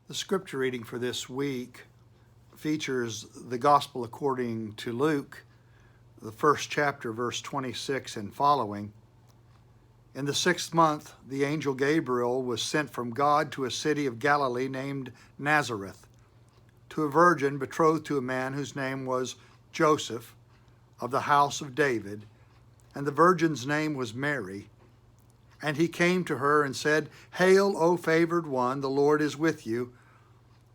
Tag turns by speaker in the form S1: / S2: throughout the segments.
S1: The scripture reading for this week features the Gospel according to Luke, the first chapter, verse 26 and following. In the 6th month, the angel Gabriel was sent from God to a city of Galilee named Nazareth, to a virgin betrothed to a man whose name was Joseph, of the house of David, and the virgin's name was Mary. And he came to her and said, "Hail, O favored one, the Lord is with you."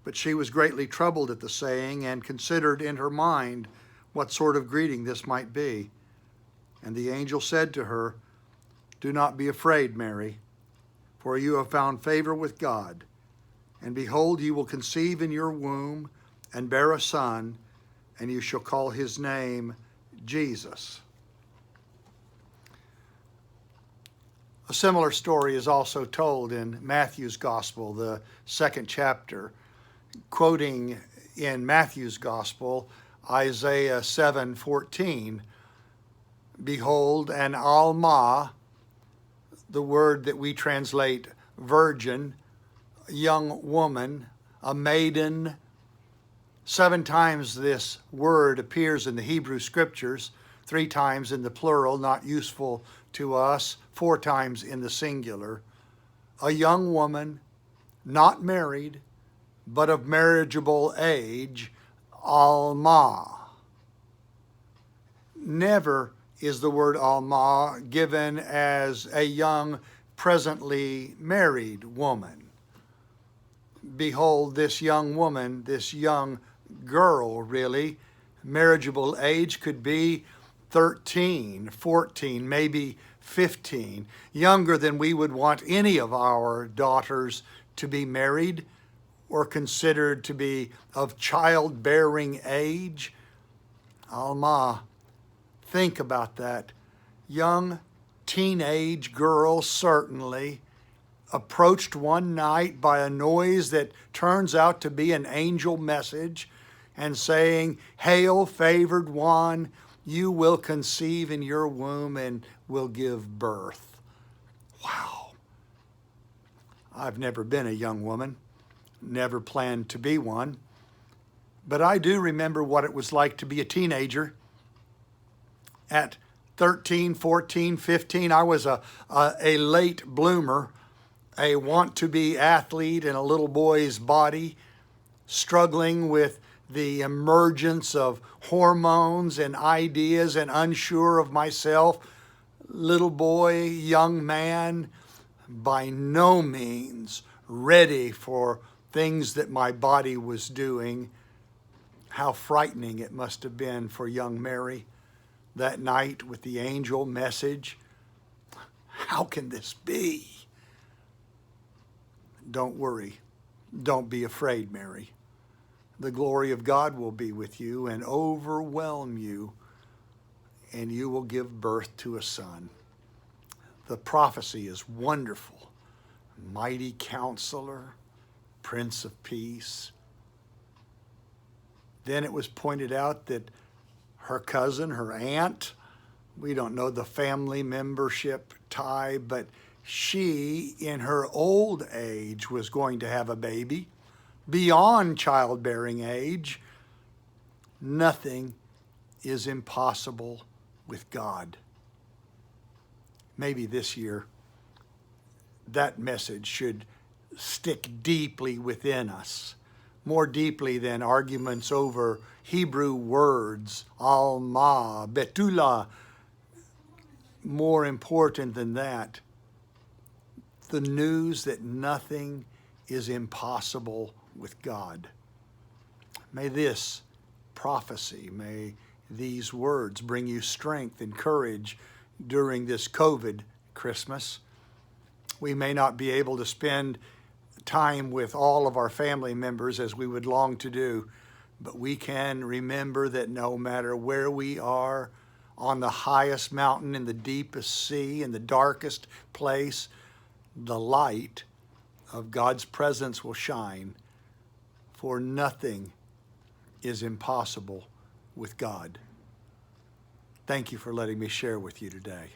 S1: But she was greatly troubled at the saying, and considered in her mind what sort of greeting this might be. And the angel said to her, "Do not be afraid, Mary, for you have found favor with God. And behold, you will conceive in your womb and bear a son, and you shall call his name Jesus." A similar story is also told in Matthew's Gospel, the 2nd chapter, quoting in Matthew's Gospel Isaiah 7:14. "Behold, an Almah," the word that we translate virgin, young woman, a maiden. 7 times this word appears in the Hebrew Scriptures, 3 times in the plural, not useful to us, 4 times in the singular. A young woman, not married, but of marriageable age, Almah. Never is the word Almah given as a young, presently married woman. Behold, this young woman, this young girl, really, marriageable age could be 13, 14, maybe 15, younger than we would want any of our daughters to be married or considered to be of childbearing age. Almah, think about that. Young teenage girl, certainly, approached one night by a noise that turns out to be an angel message and saying, "Hail, favored one, you will conceive in your womb and will give birth." Wow. I've never been a young woman, never planned to be one, but I do remember what it was like to be a teenager. At 13, 14, 15, I was a late bloomer, a want-to-be athlete in a little boy's body, struggling with the emergence of hormones and ideas and unsure of myself. Little boy, young man, by no means ready for things that my body was doing. How frightening it must have been for young Mary that night with the angel message. How can this be? Don't worry. Don't be afraid, Mary. The glory of God will be with you and overwhelm you, and you will give birth to a son. The prophecy is wonderful. Mighty Counselor, Prince of Peace. Then it was pointed out that her cousin, her aunt, we don't know the family membership tie, but she, in her old age, was going to have a baby beyond childbearing age. Nothing is impossible with God. Maybe this year that message should stick deeply within us, more deeply than arguments over Hebrew words, Almah, Betula. More important than that, the news that nothing is impossible with God. May this prophecy, may these words bring you strength and courage during this COVID Christmas. We may not be able to spend time with all of our family members as we would long to do, but we can remember that no matter where we are, on the highest mountain, in the deepest sea, in the darkest place, the light of God's presence will shine, for nothing is impossible with God. Thank you for letting me share with you today.